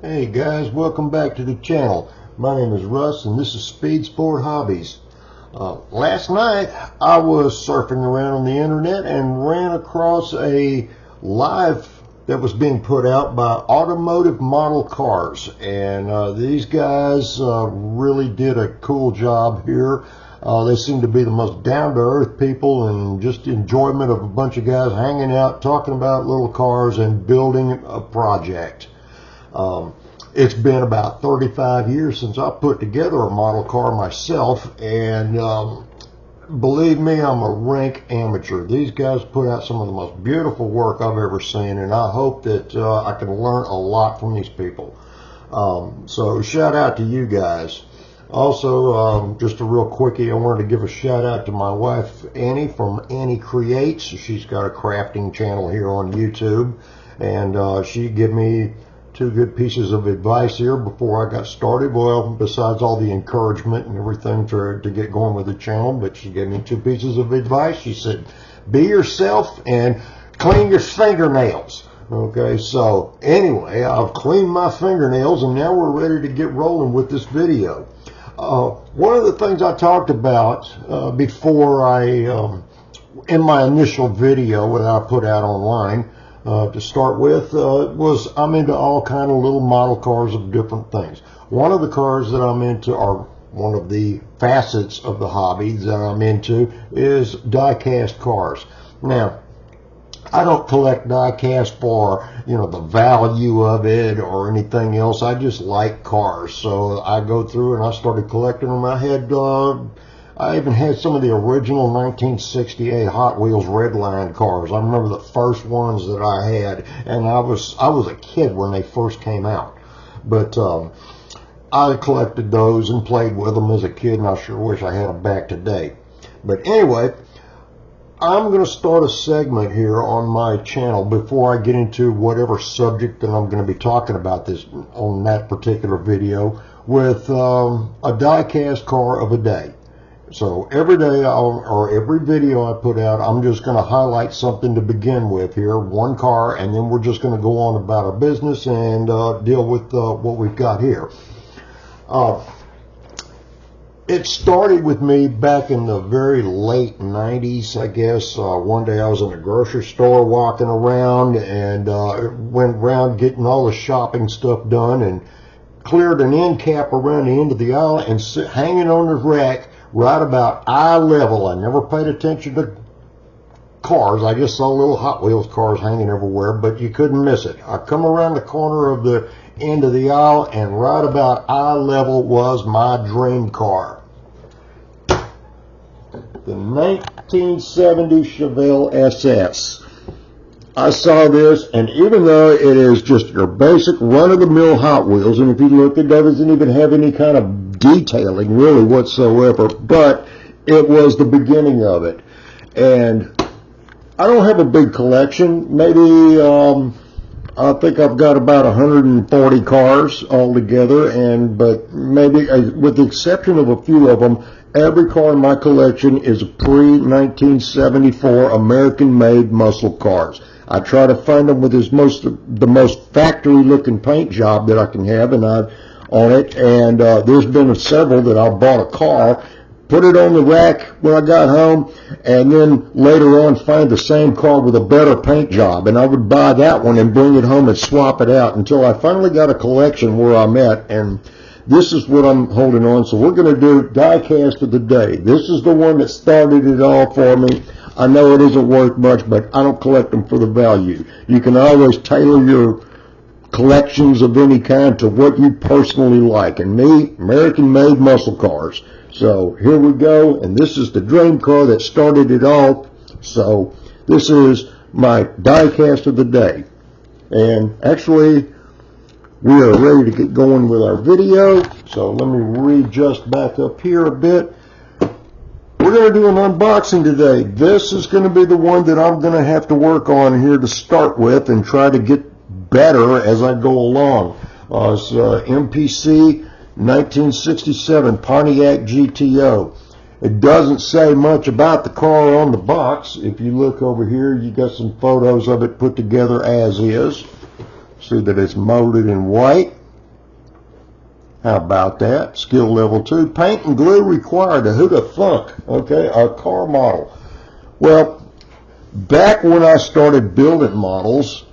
Hey guys, welcome back to the channel. My name is Russ and this is Speed Sport Hobbies. Last night I was surfing around on the internet and ran across a live that was being put out by Automotive Model Cars, and these guys really did a cool job here. They seem to be the most down-to-earth people and just enjoyment of a bunch of guys hanging out, talking about little cars and building a project. It's been about 35 years since I put together a model car myself, and believe me, I'm a rank amateur. These guys put out some of the most beautiful work I've ever seen, and I hope that I can learn a lot from these people. So shout out to you guys. Also, just a real quickie, I wanted to give a shout out to my wife Annie from Annie Creates. She's got a crafting channel here on YouTube, and she gave me two good pieces of advice here before I got started. Well, besides all the encouragement and everything to get going with the channel, but she gave me two pieces of advice. She said, be yourself and clean your fingernails. Okay, so anyway, I've cleaned my fingernails and now we're ready to get rolling with this video. One of the things I talked about before in my initial video that I put out online to start with was I'm into all kind of little model cars of different things. One of the cars that I'm into, or one of the facets of the hobby that I'm into, is die-cast cars. Now, I don't collect die-cast for, the value of it or anything else. I just like cars. So I go through and I started collecting them. I even had some of the original 1968 Hot Wheels Redline cars. I remember the first ones that I had, and I was a kid when they first came out. But I collected those and played with them as a kid, and I sure wish I had them back today. But anyway, I'm going to start a segment here on my channel before I get into whatever subject that I'm going to be talking about on that particular video with a die-cast car of a day. So every day or every video I put out, I'm just going to highlight something to begin with here, one car, and then we're just going to go on about our business and deal with what we've got here. It started with me back in the very late 90s, I guess. One day I was in a grocery store walking around and went around getting all the shopping stuff done and cleared an end cap around the end of the aisle and hanging on the rack right about eye level. I never paid attention to cars. I just saw little Hot Wheels cars hanging everywhere, but you couldn't miss it. I come around the corner of the end of the aisle, and right about eye level was my dream car. The 1970 Chevelle SS. I saw this, and even though it is just your basic run-of-the-mill Hot Wheels, and if you look, it doesn't even have any kind of detailing really whatsoever, but it was the beginning of it. And I don't have a big collection. Maybe I think I've got about 140 cars altogether, but maybe with the exception of a few of them, every car in my collection is pre-1974 American-made muscle cars. I try to find them with the most factory-looking paint job that I can have, on it. And there's been several that I bought a car, put it on the rack when I got home, and then later on find the same car with a better paint job, and I would buy that one and bring it home and swap it out until I finally got a collection where I'm at. And this is what I'm holding on. So we're going to do die-cast of the day. This is the one that started it all for me. I know it isn't worth much, but I don't collect them for the value. You can always tailor your collections of any kind to what you personally like. And me, American-made muscle cars. So here we go, and this is the dream car that started it all. So this is my die-cast of the day. And actually, we are ready to get going with our video. So let me readjust back up here a bit. We're going to do an unboxing today. This is going to be the one that I'm going to have to work on here to start with and try to get better as I go along. It's MPC 1967 Pontiac GTO. It doesn't say much about the car on the box. If you look over here, you got some photos of it put together as is. See that it's molded in white. How about that? Skill level 2. Paint and glue required. Who the fuck? Okay, our car model. Well, back when I started building models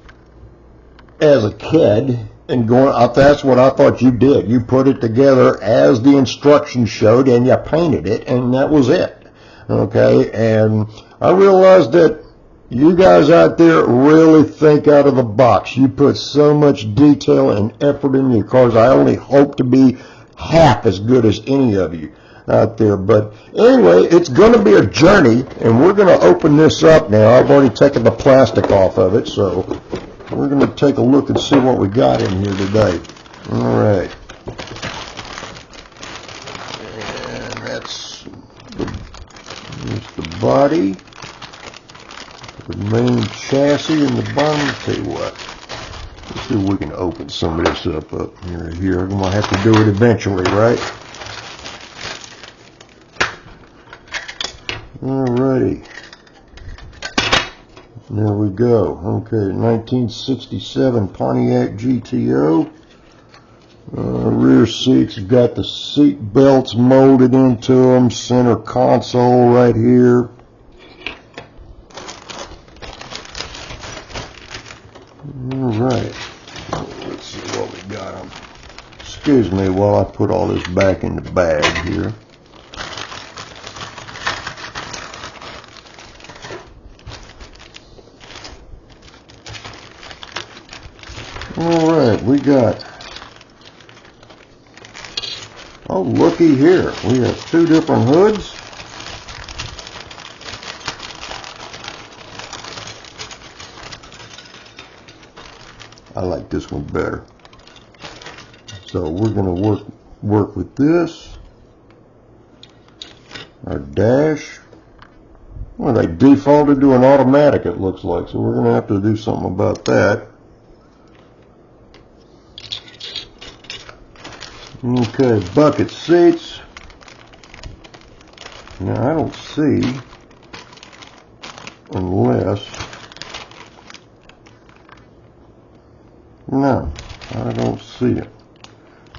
as a kid and going, that's what I thought you did. You put it together as the instructions showed and you painted it, and that was it. Okay, and I realized that you guys out there really think out of the box. You put so much detail and effort in your cars. I only hope to be half as good as any of you out there. But anyway, it's going to be a journey, and we're going to open this up now. I've already taken the plastic off of it, so we're going to take a look and see what we got in here today. All right. And that's the body. The main chassis and the bottom. I'll tell you what. Let's see if we can open some of this up here. I'm going to have to do it eventually, right? Alrighty. There we go. Okay, 1967 Pontiac GTO. Rear seats have got the seat belts molded into them. Center console right here. Alright, let's see what we got. Excuse me while I put all this back in the bag here. Alright, we got, oh looky here, we have two different hoods. I like this one better. So we're going to work with this. Our dash. Well, they defaulted to an automatic, it looks like. So we're going to have to do something about that. Okay, bucket seats. Now I don't see, unless, no, I don't see it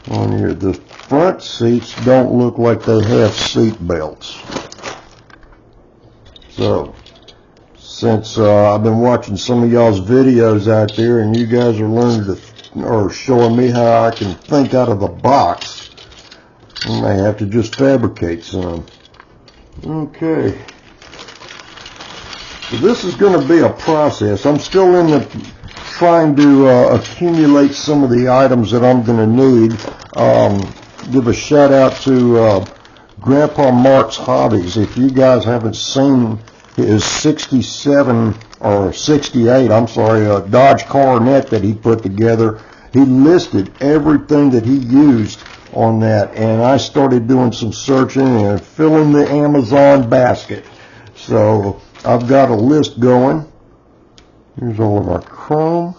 on here. The front seats don't look like they have seat belts. So, since I've been watching some of y'all's videos out there and you guys are learning to, or showing me how I can think out of the box, I may have to just fabricate some. Okay. So this is going to be a process. I'm still in the trying to accumulate some of the items that I'm going to need. Give a shout out to Grandpa Mark's Hobbies. If you guys haven't seen his 67 or 68, I'm sorry, Dodge Coronet that he put together, he listed everything that he used on that, and I started doing some searching and filling the Amazon basket. So I've got a list going. Here's all of our chrome.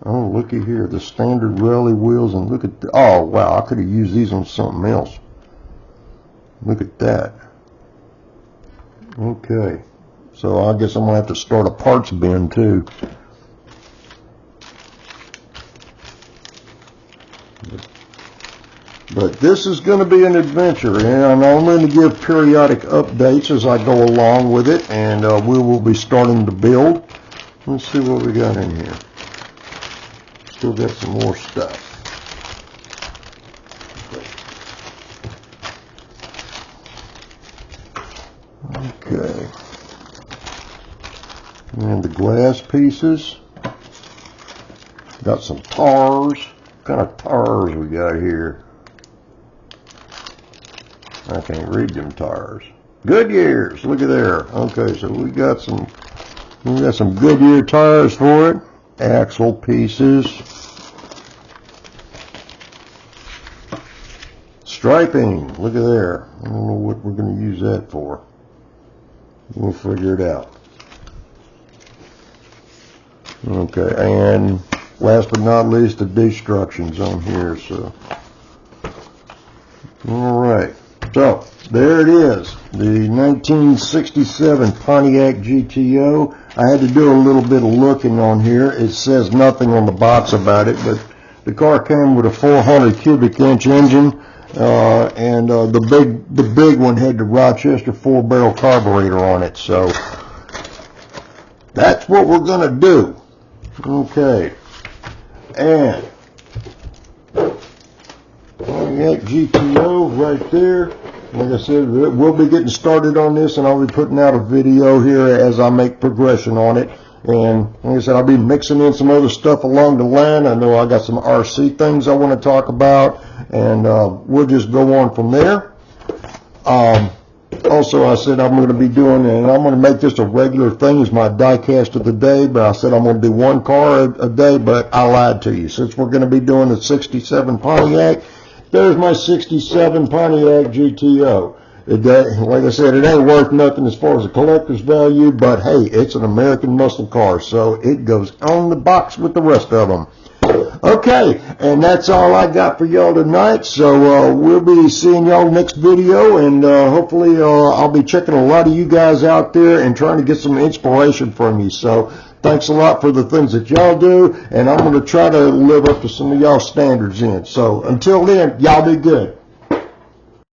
Oh, looky here, the standard rally wheels, and look at, oh wow, I could have used these on something else. Look at that. Okay, so I guess I'm gonna have to start a parts bin too. But this is going to be an adventure, and I'm going to give periodic updates as I go along with it, and we will be starting to build. Let's see what we got in here. Still got some more stuff. Okay. And the glass pieces. Got some tars. What kind of tars we got here? I can't read them tires. Goodyears, look at there. Okay, so we got some Goodyear tires for it. Axle pieces. Striping, look at there. I don't know what we're going to use that for. We'll figure it out. Okay, and last but not least, the destructions on here. So, all right. So, there it is, the 1967 Pontiac GTO. I had to do a little bit of looking on here. It says nothing on the box about it, but The car came with a 400 cubic inch engine, and the big one had the Rochester 4-barrel carburetor on it. So that's what we're gonna do. Okay, and Pontiac GTO right there. Like I said, we'll be getting started on this, and I'll be putting out a video here as I make progression on it. And like I said, I'll be mixing in some other stuff along the line. I know I got some RC things I want to talk about, and we'll just go on from there. Also, I said I'm going to be doing, and I'm going to make this a regular thing, is my diecast of the day, but I said I'm going to do one car a day, but I lied to you. Since we're going to be doing the 67 Pontiac, there's my 67 Pontiac GTO. Like I said, it ain't worth nothing as far as a collector's value, but hey, it's an American muscle car, so it goes on the box with the rest of them. Okay, and that's all I got for y'all tonight, so we'll be seeing y'all next video, and hopefully I'll be checking a lot of you guys out there and trying to get some inspiration from you. So thanks a lot for the things that y'all do, and I'm going to try to live up to some of y'all standards in. So until then, y'all be good.